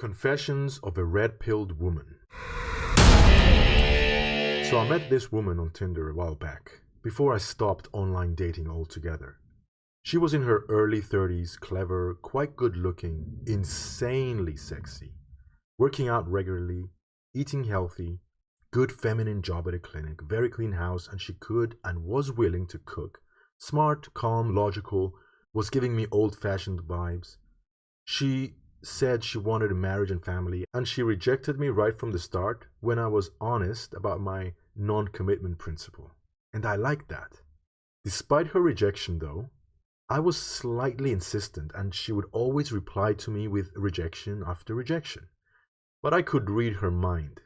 Confessions of a Red-Pilled Woman. So I met this woman on Tinder a while back, before I stopped online dating altogether. She was in her early 30s, clever, quite good looking, insanely sexy, working out regularly, eating healthy, good feminine job at a clinic, very clean house, and she could and was willing to cook. Smart, calm, logical, was giving me old-fashioned vibes. She said she wanted a marriage and family, and she rejected me right from the start when I was honest about my non-commitment principle. And I liked that. Despite her rejection, though, I was slightly insistent, and she would always reply to me with rejection after rejection. But I could read her mind.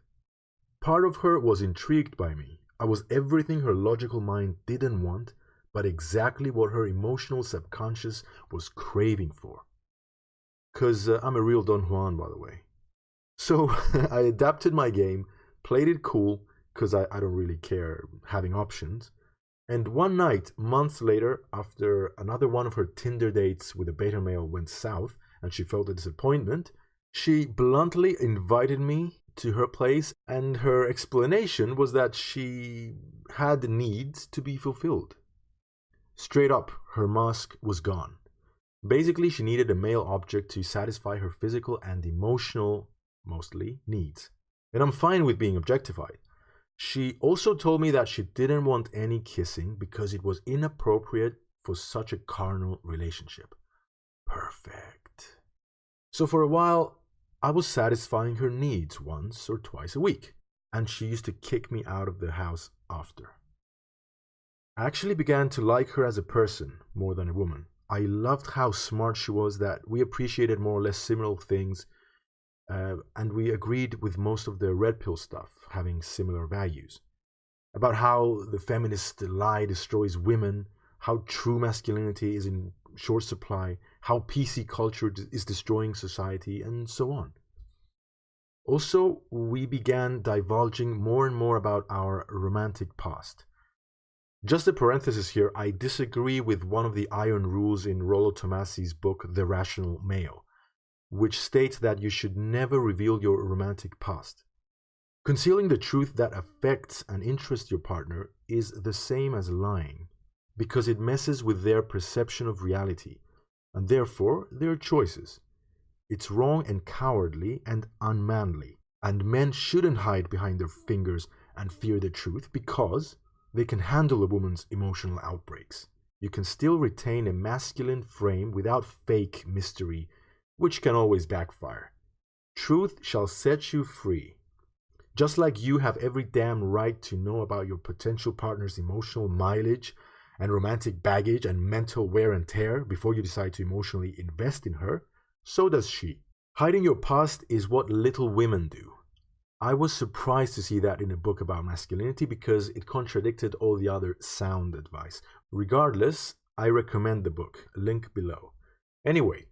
Part of her was intrigued by me. I was everything her logical mind didn't want, but exactly what her emotional subconscious was craving for. 'Cause I'm a real Don Juan, by the way. So I adapted my game, played it cool, 'cause I don't really care having options. And one night, months later, after another one of her Tinder dates with a beta male went south and she felt a disappointment, she bluntly invited me to her place, and her explanation was that she had needs to be fulfilled. Straight up, her mask was gone. Basically, she needed a male object to satisfy her physical and emotional, mostly, needs. And I'm fine with being objectified. She also told me that she didn't want any kissing because it was inappropriate for such a carnal relationship. Perfect. So for a while, I was satisfying her needs once or twice a week, and she used to kick me out of the house after. I actually began to like her as a person more than a woman. I loved how smart she was, that we appreciated more or less similar things, and we agreed with most of the red pill stuff, having similar values. About how the feminist lie destroys women, how true masculinity is in short supply, how PC culture is destroying society, and so on. Also, we began divulging more and more about our romantic past. Just a parenthesis here, I disagree with one of the iron rules in Rollo Tomasi's book, The Rational Male, which states that you should never reveal your romantic past. Concealing the truth that affects and interests your partner is the same as lying, because it messes with their perception of reality, and therefore their choices. It's wrong and cowardly and unmanly, and men shouldn't hide behind their fingers and fear the truth, because they can handle a woman's emotional outbreaks. You can still retain a masculine frame without fake mystery, which can always backfire. Truth shall set you free. Just like you have every damn right to know about your potential partner's emotional mileage and romantic baggage and mental wear and tear before you decide to emotionally invest in her, so does she. Hiding your past is what little women do. I was surprised to see that in a book about masculinity because it contradicted all the other sound advice. Regardless, I recommend the book, link below. Anyway,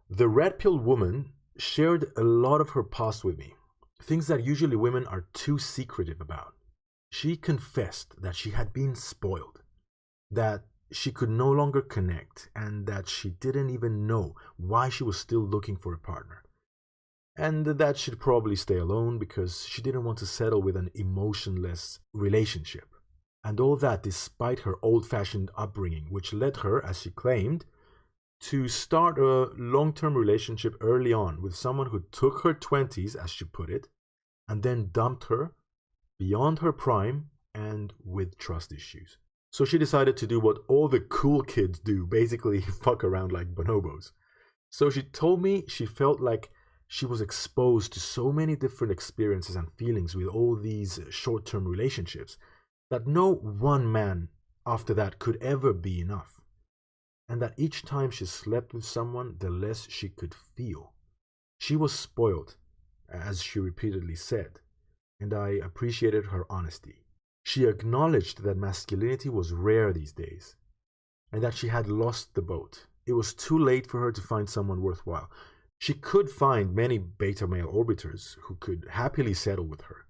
the red pill woman shared a lot of her past with me, things that usually women are too secretive about. She confessed that she had been spoiled, that she could no longer connect, and that she didn't even know why she was still looking for a partner. And that she'd probably stay alone because she didn't want to settle with an emotionless relationship. And all that despite her old-fashioned upbringing, which led her, as she claimed, to start a long-term relationship early on with someone who took her 20s, as she put it, and then dumped her beyond her prime and with trust issues. So she decided to do what all the cool kids do, basically fuck around like bonobos. So she told me she felt like she was exposed to so many different experiences and feelings with all these short-term relationships that no one man after that could ever be enough. And that each time she slept with someone, the less she could feel. She was spoiled, as she repeatedly said, and I appreciated her honesty. She acknowledged that masculinity was rare these days, and that she had lost the boat. It was too late for her to find someone worthwhile. She could find many beta male orbiters who could happily settle with her.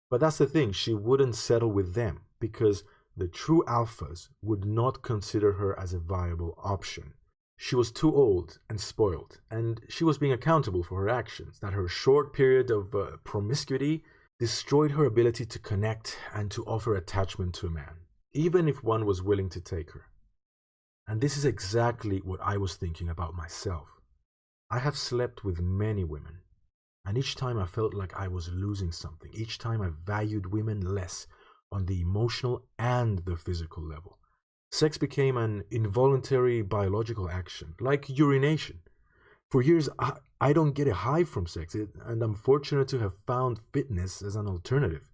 But that's the thing, she wouldn't settle with them because the true alphas would not consider her as a viable option. She was too old and spoiled, and she was being accountable for her actions, that her short period of promiscuity destroyed her ability to connect and to offer attachment to a man, even if one was willing to take her. And this is exactly what I was thinking about myself. I have slept with many women, and each time I felt like I was losing something. Each time I valued women less on the emotional and the physical level. Sex became an involuntary biological action, like urination. For years, I don't get a high from sex, and I'm fortunate to have found fitness as an alternative.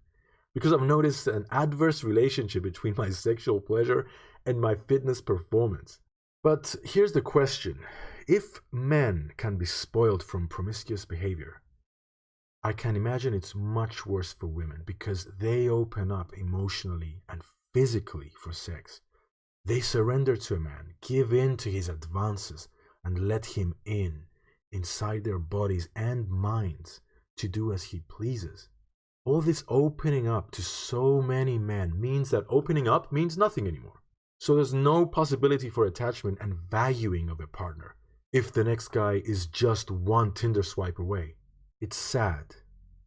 Because I've noticed an adverse relationship between my sexual pleasure and my fitness performance. But here's the question. If men can be spoiled from promiscuous behavior, I can imagine it's much worse for women because they open up emotionally and physically for sex. They surrender to a man, give in to his advances, and let him inside their bodies and minds, to do as he pleases. All this opening up to so many men means that opening up means nothing anymore. So there's no possibility for attachment and valuing of a partner if the next guy is just one Tinder swipe away. It's sad,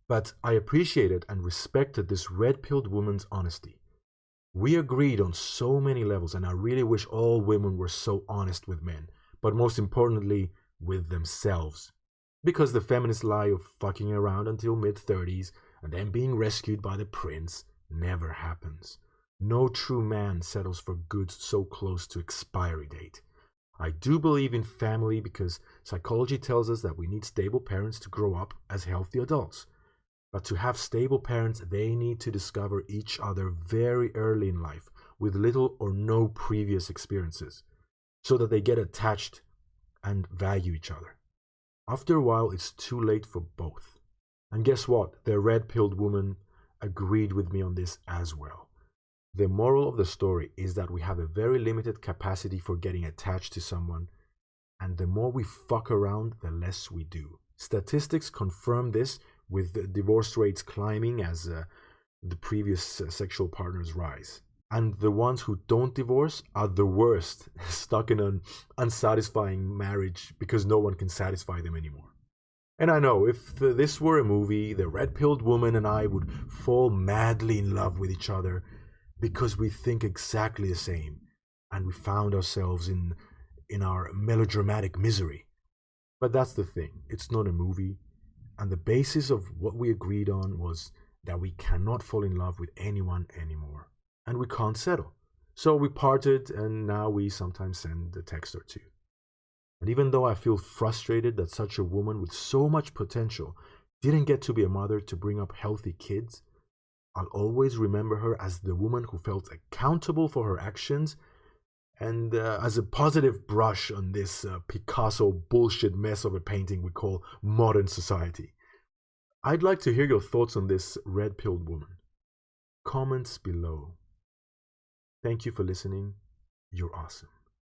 but I appreciated and respected this red-pilled woman's honesty. We agreed on so many levels, and I really wish all women were so honest with men, but most importantly, with themselves. Because the feminist lie of fucking around until mid-30s and then being rescued by the prince never happens. No true man settles for goods so close to expiry date. I do believe in family because psychology tells us that we need stable parents to grow up as healthy adults. But to have stable parents, they need to discover each other very early in life with little or no previous experiences so that they get attached and value each other. After a while, it's too late for both. And guess what? The red-pilled woman agreed with me on this as well. The moral of the story is that we have a very limited capacity for getting attached to someone, and the more we fuck around, the less we do. Statistics confirm this, with the divorce rates climbing as the previous sexual partners rise. And the ones who don't divorce are the worst, stuck in an unsatisfying marriage because no one can satisfy them anymore. And I know, if this were a movie, the red-pilled woman and I would fall madly in love with each other because we think exactly the same, and we found ourselves in our melodramatic misery. But that's the thing, it's not a movie, and the basis of what we agreed on was that we cannot fall in love with anyone anymore, and we can't settle. So we parted, and now we sometimes send a text or two. And even though I feel frustrated that such a woman with so much potential didn't get to be a mother to bring up healthy kids, I'll always remember her as the woman who felt accountable for her actions and as a positive brush on this Picasso bullshit mess of a painting we call modern society. I'd like to hear your thoughts on this red-pilled woman. Comments below. Thank you for listening. You're awesome.